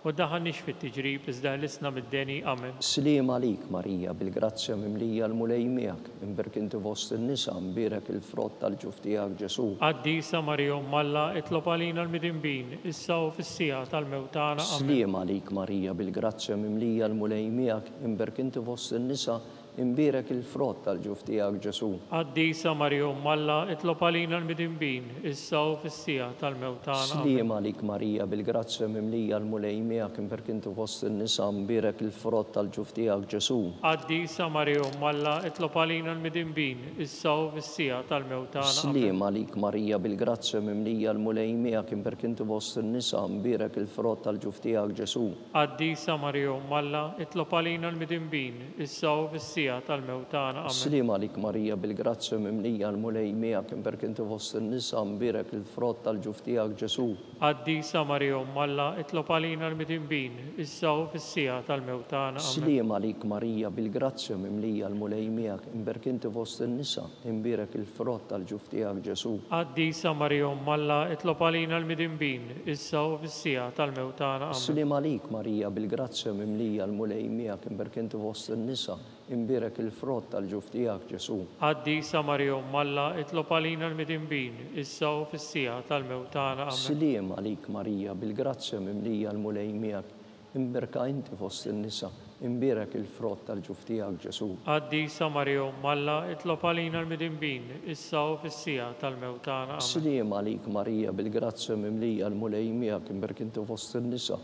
u daħannix fit-tiġrib iżda ħlisna mid-deni. Amen. Slim għalik Marija bil-grazzja mimlija l-mulej miegħek, imbirek inti fost in-nisa imbirek il-frott tal-ġuf tiegħek Ġesu. Qaddisa Marija Umm Alla, itlob għalina l-midinbin, issa u fis-sija tal-mewt tagħna. Amen. Slim għalik Marija bil-grazzja mimlija l-mulej miegħek, imbirek inti fost in-nisa imbirek il-frott tal-ġuf tiegħek Ġesu. Qaddisa Marija Umm Alla, itlob għalina l-midinbin, issa u fis-sija tal-mewt tagħna. Slim għalik Marija bil-grazzja mimlija l-mulej miegħek imbirek inti fost in-nisa imbirek il-frott tal-ġuf tiegħek Ġesu. Qaddisa Marija Umm Alla, itlob għalina l-midinbin, issa u fis-sija tal-mewt tagħna. Slim għalik Marija bil-grazzja mimlija l-mulej miegħek imbirek inti fost in-nisa imbirek il-frott tal-ġuf tiegħek Ġesu. Qaddisa Marija Umm Alla, itlob għalina l-midinbin, issa u fis-sija tal-mewt tagħna. Amen. Slim għalik Marija bil-grazzja mimlija l-mulej miegħek imbirek inti fost in-nisa imbirek il-frott tal-ġuf tiegħek Ġesu. Qaddisa Marija Umm Alla, itlob għalina l-midinbin, issa u fis-sija tal-mewt tagħna. Amen. Slim għalik Marija bil-grazzja mimlija l-mulej miegħek imbirek inti fost in-nisa imbirek il-frott tal-ġuf tiegħek Ġesu. Qaddisa Marija Umm Alla, itlob għalina l-midinbin, issa u fis-sija tal-mewt tagħna. Amen. Slim għalik Marija bil-grazzja mimlija l-mulej miegħek imbirek inti fost in-nisa imbirek il-frott tal-ġuf tiegħek Ġesu. Qaddisa Marija Umm Alla, itlob għalina l-midinbin, issa u fis-sija tal-mewt tagħna. Amen. Slim għalik Marija bil-grazzja mimlija l-mulej miegħek imbirka inti fost in-nisa imbirek il-frott tal-ġuf tiegħek Ġesu. Qaddisa Marija Umm Alla, itlob għalina l-midinbin, issa u fis-sija tal-mewt tagħna. Amen. Slim għalik Marija bil-grazzja mimlija l-mulej miegħek imbirek inti fost in-nisa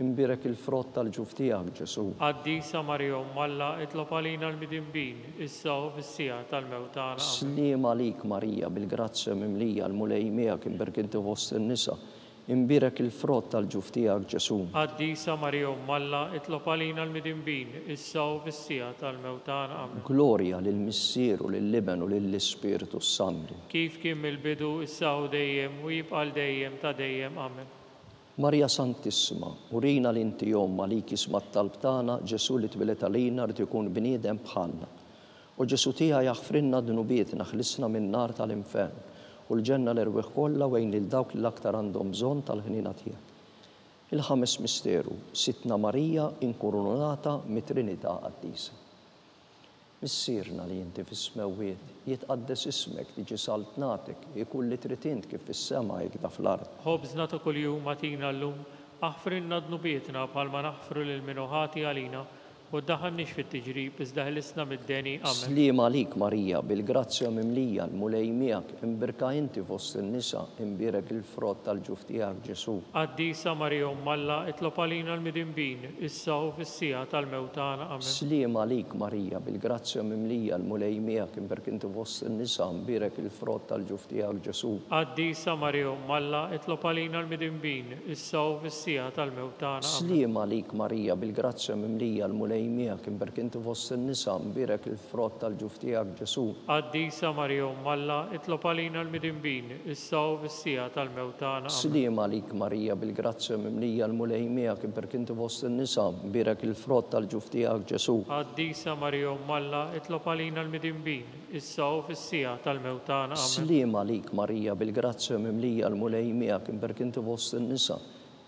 imbirek il-frott tal-ġuf tiegħek Ġesu. Qaddisa Marija Umm Alla, itlob għalina l-midinbin, issa u fis-sija tal-mewt tagħna. Amen. Slim għalik Marija bil-grazzja mimlija l-mulej miegħek imbirek inti fost in-nisa imbirek il-frott tal-ġuf tiegħek Ġesu. Qaddisa Marija Umm Alla, itlob għalina l-midinbin, issa u fis-sija tal-mewt tagħna. Amen. Glorja lill-Missier u lill-Liben u lill-Ispiritu Santu. Kif kien mill-bidu issa u dejjem u jibqa' dejjem ta' dejjem. Amen. Marja Santissima, urina l-intijom għalik jismat tal-btana Ġesu li tbilet għalina rrid ikun bniedem bħalna. U Ġesu tiegħi jaħfrinna d-dnubietna ħlisna minn nar tal-infern u l-ġenna l-erweħ kollha wejn lil dawk li l-aktar għandhom bżonn tal-ħnina tiegħek. Il-ħames misteru, sitna Marija inkurunata mit-Trinità Qaddisa. Missierna li inti fis-smewiet jitqaddes ismek tiġi saltnatek ikulli tritint kif fis-sema jikda fl-ard. Ħobżna ta' kuljum atina llum, aħfrinna d-nubietna bħalma naħfru lil-minuħati għalina, u daħannix fit-tiġrib iżda ħlisna mid-deni. Amen. Sliem għalik Marija, bil-grazzja mimlija l-mulej miegħek, imbirka inti fost in-nisa, imbirek il-frott tal-ġuf tiegħek Ġesu. Qaddisa Marija Umm Alla, itlob għalina l-midinbin, issa u fis-sija tal-mewt tagħna. Amen. Sliem għalik Marija, bil-grazzja mimlija l-mulej miegħek, imbirek inti fost in-nisa, imbirek il-frott tal-ġuf tiegħek Ġesu. Qaddisa Marija Umm Alla, itlob għalina l-midinbin, issa u fis-sija tal-mewt tagħna. Amen. Sliem għalik Marija, bil-grazzja mimlija l-mulej miegħek, imbirek inti fost in-nisa, imbirek il-frott tal-ġuf tiegħek Ġesu. Qaddisa Marija Umm Alla, itlob għalina l-midinbin, issa u fis-sija tal-mewt tagħna. Amen. Sliem għalik Marija, bil-grazzja mimlija l-mulej miegħek, imbirek inti fost in-nisa, imbirek il-frott tal-ġuf tiegħek Ġesu. Qaddisa Marija Umm Alla, itlob għalina l-midinbin, issa u fis-sija tal-mewt tagħna. Amen. Sliem għalik Marija, bil-grazzja mimlija l-mulej miegħek, imbirek inti fost in-nisa,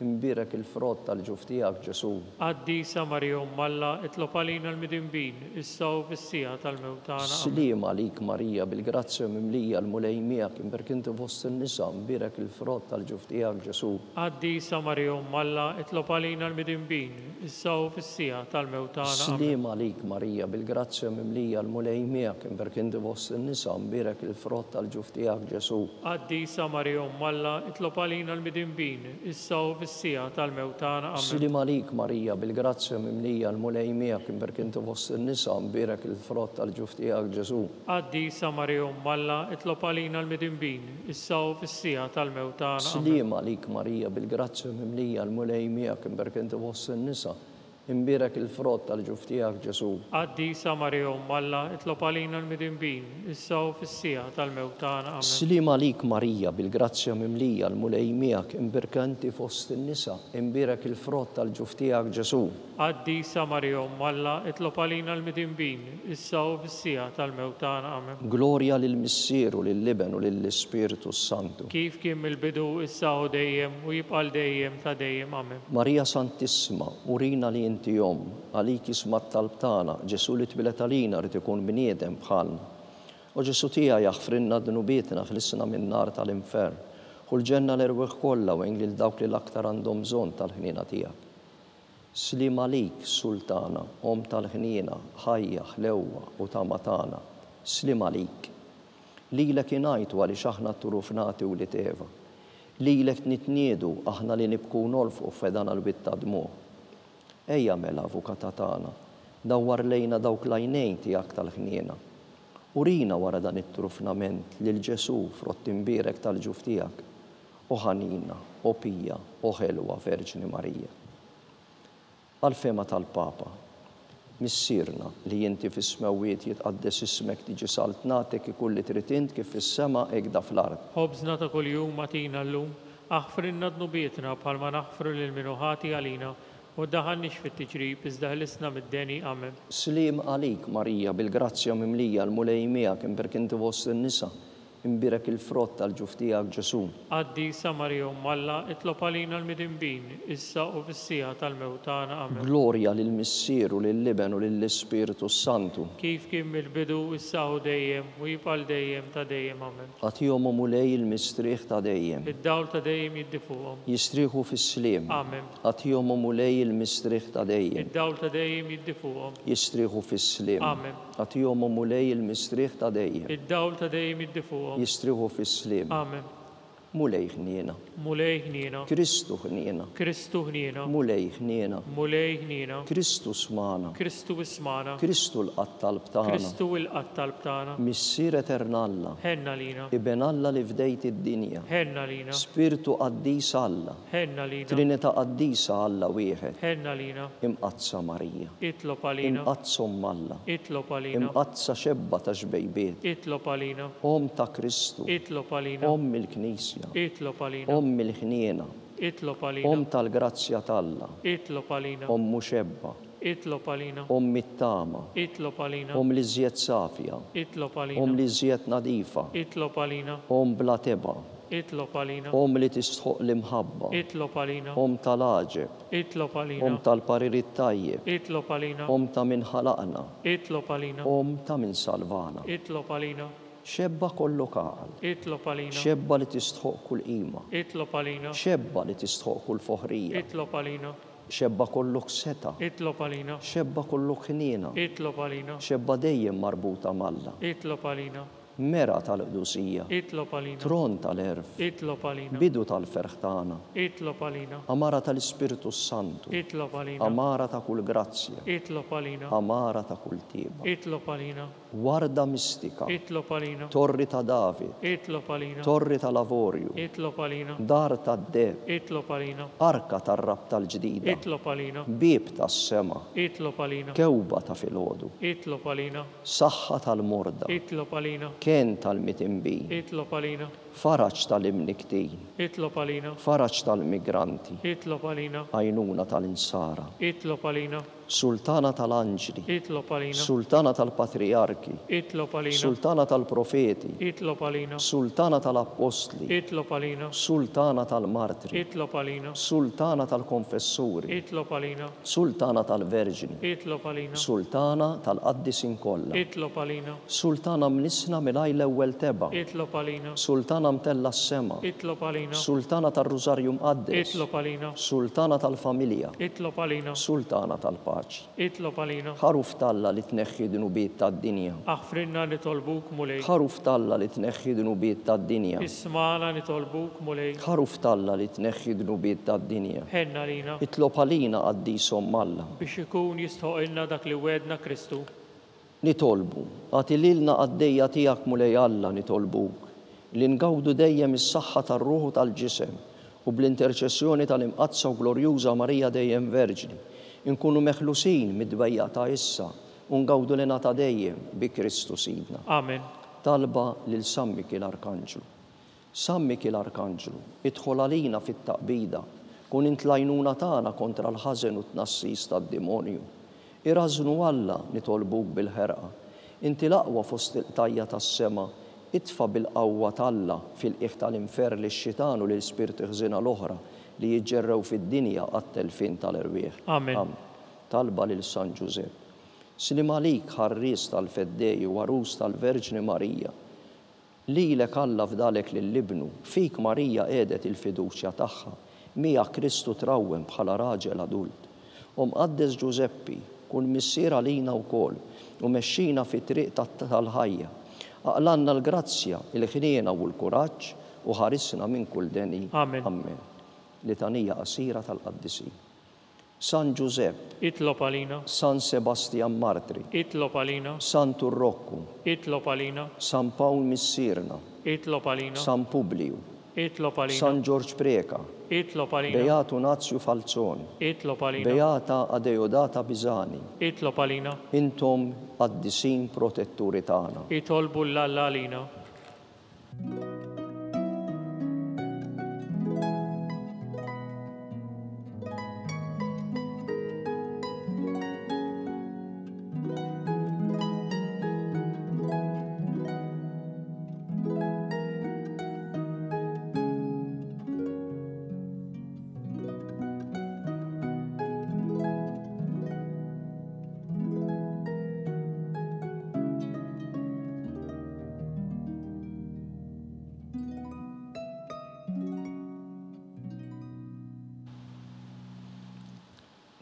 imbirek il-frott tal-ġuf tiegħek Ġesu. Qaddisa Marija Umm Alla, itlob għalina l-midinbin, issa u fis-sija tal-mewt tagħna. Amen. Sliem għalik Marija, bil-grazzja mimlija l-mulej miegħek, imbirek inti fost in-nisa, imbirek il-frott tal-ġuf tiegħek Ġesu. Qaddisa Marija Umm Alla, itlob għalina l-midinbin, issa u fis-sija tal-mewt tagħna. Amen. Sliem għalik Marija, bil-grazzja mimlija l-mulej miegħek, imbirek inti fost in-nisa, imbirek il-frott tal-ġuf tiegħek Ġesu. Qaddisa Marija Umm Alla, itlob għalina l-midinbin, issa u fis-sija tal-mewt tagħna. Amen. Sliem għalik Marija, bil-grazzja mimlija l-mulej miegħek, imbirek inti fost in-nisa, imbirek il-frott tal-ġuf tiegħek Ġesu. Qaddisa Marija Umm Alla, itlob għalina l-midinbin, issa u fis-sija tal-mewt tagħna. Amen. Sliem għalik Marija, bil-grazzja mimlija l-mulej miegħek, imbirek inti fost in-nisa, imbirek il-frott tal-ġuf tiegħek Ġesu. Qaddisa Marija Umm Alla, itlob għalina l-midinbin, issa u fis-sija tal-mewt tagħna. Amen. Sliem għalik Marija, bil-grazzja mimlija l-mulej miegħek, imbirek inti fost in-nisa, imbirek il-frott tal-ġuf tiegħek Ġesu. Qaddisa Marija Umm Alla, itlob għalina l-midinbin, issa u fis-sija tal-mewt tagħna. Amen. Glorja lill-Missieru, lill-Liben u lill-Ispiritu Santu. Kif kien mill-bidu, issa u dejjem u jibqa' dejjem ta' dejjem. Amen. Marija Santissima, urina li inti jom, għalik jismat talbtana, Ġesu li tbilet għalina rrid ikun bniedem bħalna. U Ġesu tiegħi jaħfrinna d-nubietna ħlissna minn nar tal-infern. U l-ġenna l-erweħ kollha u lil dawk li l-aktar għandhom bżonn tal-ħnina tiegħek. Sliem għalik, Sultana, om tal-ħnina, ħajja, ħlewwa u ta' matana. Sliem għalik. Lilek ingħajtu għaliex aħna t-turufnati u li teva. Lilek nitniedu aħna li nibku nolfqu f'edana l-bitta dmu. Ejja mela avukata tagħna, dawwar lejna dawk l-għajnejn tiegħek tal-ħniena. Urina wara dan it-trufnament lil Ġesu frott imbirek tal-ġuf tiegħek. O ħanina, o pija, o ħelwa Verġini Marija. Għal-fema tal-Papa, missirna li inti fis-smewiet jitqaddes ismek tiġi salt natek ikulli trid int kif fis-sema hekk da fl-ard. Ħobżna ta' kuljum atina llum, aħfrinna d-nubietna bħalma naħfru lil minuħati għalina, u daħannix fit-tiġrib iżda ħlisna mid-deni. Amen. Sliem għalik Marija, bil-grazzja mimlija l-mulej miegħek, imbirek inti fost in-nisa, imbirek il-frott tal-ġuf tiegħek Ġesu. Qaddisa Marija Umm Alla, itlob għalina l-midinbin, issa u fis-sija tal-mewt tagħna. Amen. Glorja lill-Missieru, lill-Liben u lill-Ispiritu Santu. Kif kien mill-bidu, issa u dejjem u jibqa' dejjem ta' dejjem. Amen. Għatihom mulej il-mistrieħ ta' dejjem. Id-dawl ta' dejjem jiddifuqhom. Jistrieħu fis-sliem. Amen. Għatihom mulej il-mistrieħ ta' dejjem. Id-dawl ta' dejjem jiddifuqhom. Jistrieħu fis-sliem. Amen. Għatihom mulej il-mistrieħ ta' dejjem. Id-dawl ta' dejjem jiddifuqhom. Jistrieħu fis-sliem. Amen. Mulej ħniena. Mulej ħniena. Kristu ħniena. Kristu ħniena. Mulej ħniena. Mulej ħniena. Kristu smana. Kristu ismana. Kristu l-qattalb tagħna. Kristu l-qattalb tagħna. Missier eternalla. Ħenna lina. Iben Alla li fdejt id-dinja. Ħenna lina. Spiritu qaddis Alla. Ħenna lina. Trinità qaddisa Alla wieħed. Ħenna lina. Imqazza Marija. Itlob għalina. Imqazza Alla. Itlob għalina. Imqazza xebba ta' xbejbiet. Itlob għalina. Om ta' Kristu. Itlob għalina. Om il-Knisja. Itlob għalina. Om il-ħniena. Itlob għalina. Om tal-grazzja talla. Itlob għalina. Om muxebba. Itlob għalina. Om mittama. Itlob għalina. Om li żjed safja. Itlob għalina. Om li żjed nadifa. Itlob għalina. Om bla teba. Itlob għalina. Om li tistħoq l-imħabba. Itlob għalina. Om tal-aġeb. Itlob għalina. Om tal-paririt tajjeb. Itlob għalina. Om ta' min ħalaqna. Itlob għalina. Om ta' min salvana. Itlob għalina. Xebba kollu kaqal. Itlob għalina. Xebba li tistħoq kull qima. Itlob għalina. Xebba li tistħoq kull foħrija. Itlob għalina. xebba kollok seta, Itlob għalina. xebba kollok ħnina, Itlob għalina. xebba dejjem marbuta malla, Itlob għalina. mera tal-qdusija, Itlob għalina. tron tal-erf, Itlob għalina. bidu tal-ferħ tagħna, Itlob għalina. amara tal-Ispiritu Santu, Itlob għalina. amara ta' kull grazzja, Itlob għalina. amara ta' kull tieba, Itlob għalina. warda mistika, Itlob għalina. torri ta' David, Itlob għalina. torri ta' Lavorju, Itlob għalina. dar ta' Deb, Itlob għalina. arka tar-rab tal-ġdida, Itlob għalina. bib tas-sema, Itlob għalina. kewba ta' filgħodu, Itlob għalina. saħħa tal-morda, Itlob għalina. kien tal-mitinbin, Itlob għalina. faraġġ tal-imniktin, Itlob għalina. faraġġ tal-migranti, Itlob għalina. għajnuna tal-insara, Itlob għalina. sultana tal-anġli, Itlob għalina. sultana tal-patriarki, Itlob għalina. sultana tal-profeti, Itlob għalina. sultana tal-apostli, Itlob għalina. sultana tal-martri, Itlob għalina. sultana tal-konfessuri, Itlob għalina. sultana tal-verġini, Itlob għalina. sultana tal-qaddisin kollha, Itlob għalina. sultana mnisna milaj l-ewwel teba, Itlob għalina. sultana mtella s-sema, Itlob għalina. sultana tal-Rużarju mqaddes, Itlob għalina. sultana tal-familja, Itlob għalina. sultana tal-paċi. Itlob għalina. ħaruf talla li tneħħi dnubiet tad-dinja, Aħfrinna nitolbuk mulej. ħaruf talla li tneħħi dnubiet tad-dinja, Ismana nitolbuk mulej. ħaruf talla li tneħħi dnubiet tad-dinja. Ħenna lina. Itlob għalina għaddisom malla. Biex ikun jistħoqilna dak li wedna Kristu. Nitolbu, għati lilna għaddejja tijak mulej Alla nitolbuk, li ngawdu dejjem is-saħħa tar-ruħu tal-ġisem u bl-interċessjoni tal-imqazza u glorjuża Marija dejjem Verġni, inkunu meħlusin mid-dbejja ta' issa u ngawdu lena ta' dejjem bi Kristu Sidna. Amen. Talba lil San Miki l-Arkanġlu. San Miki l-Arkanġlu, idħol għalina fit-taqbida, kun intlajnuna tagħna kontra l-ħażen u tnassis tad-demonju. Irażnu Alla nitolbuk bil-ħerqa. Inti l-aqwa fost il-tajja tas-sema, itfa bil-qawwa talla fil-qiegħ tal-infer li x-xitan u l-ispirti ħżina l-oħra li jiġġerrew fid-dinja għat-telfin tal-irwieħ. Amen. Talba lil San Giuseppe. Slim għalik ħarris tal-feddej u għarus tal-Verġni Marija. Lilek Alla fdalek lill-libnu, fik Marija qiegħdet il-fiduċja tagħha, mija Kristu trawwem bħala raġel adult. Mqaddes Giuseppi, kun missier għalina wkoll u mexxina fi triq tal-ħajja. Aqlanna l-grazzja, il-ħniena u l-kuraġġ u ħarisna minn kull deni. Amen. Amen. Litanija qasira tal-qaddisi. San Giuseppe, Itlob għalina. San Sebastian Martri, Itlob għalina. San Turrokku, Itlob għalina. San Paul Missirna, Itlob għalina. San Publiu, Itlob għalina. San George Preka, Itlob għalina. Beatu Nazju Falzoni, Itlob għalina. Beata Adeodata Bizani, Itlob għalina. intom qaddisin protetturi tagħna. Itolbu l-Alla għalina.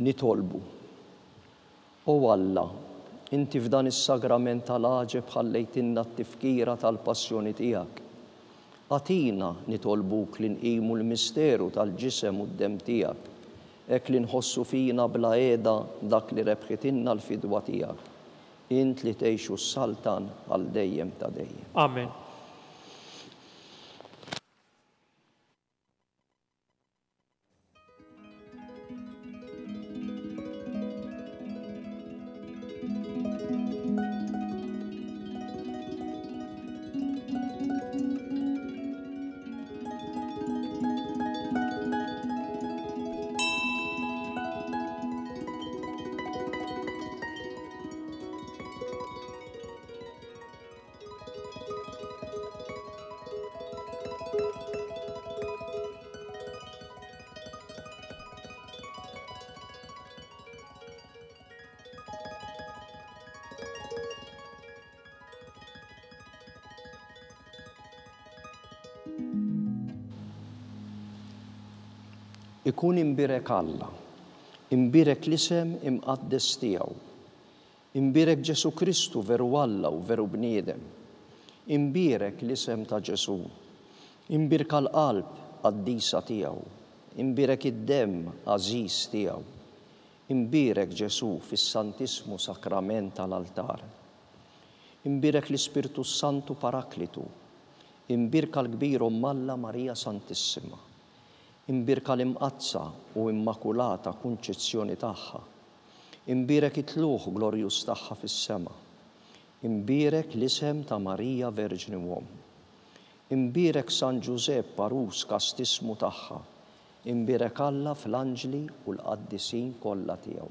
Nitolbu. O Alla, inti f'dan is-sagrament tal-aġeb ħallejtinna t-tifkira tal-passjoni tiegħek. Atina nitolbuk li nqimu l-misteru tal-ġisem u d-dem tiegħek, hekk li nħossu fina bla qiegħda dak li rebħitinna l-fidwa tiegħek. Int li tgħixu s-saltan għal dejjem ta' dejjem. Amen. Ikun imbirek Alla, Imbirek l-isem imqaddes tiegħu. Imbirek Ġesu Kristu veru Alla u veru bniedem. Imbirek l-isem ta' Ġesu. Imbirka l-qalb qaddisa tiegħu. Imbirek id-demm għażiż tiegħu. Imbirek Ġesu fis-Santismu Sakrament tal-altar. Imbirek l-Ispirtu Santu Paraklitu. Imbirka l-kbir Alla Marija Santissima. Imbirka l-imqazza u immakulata kunċezzjoni tagħha. Imbirek it-tluħ glorjus tagħha fis-sema. Imbirek l-isem ta' Marija Verġni Uom. Imbirek San Giuseppe Parus kastismu tagħha. Imbirek Alla fl-anġli u l-qaddisin kollha tiegħu.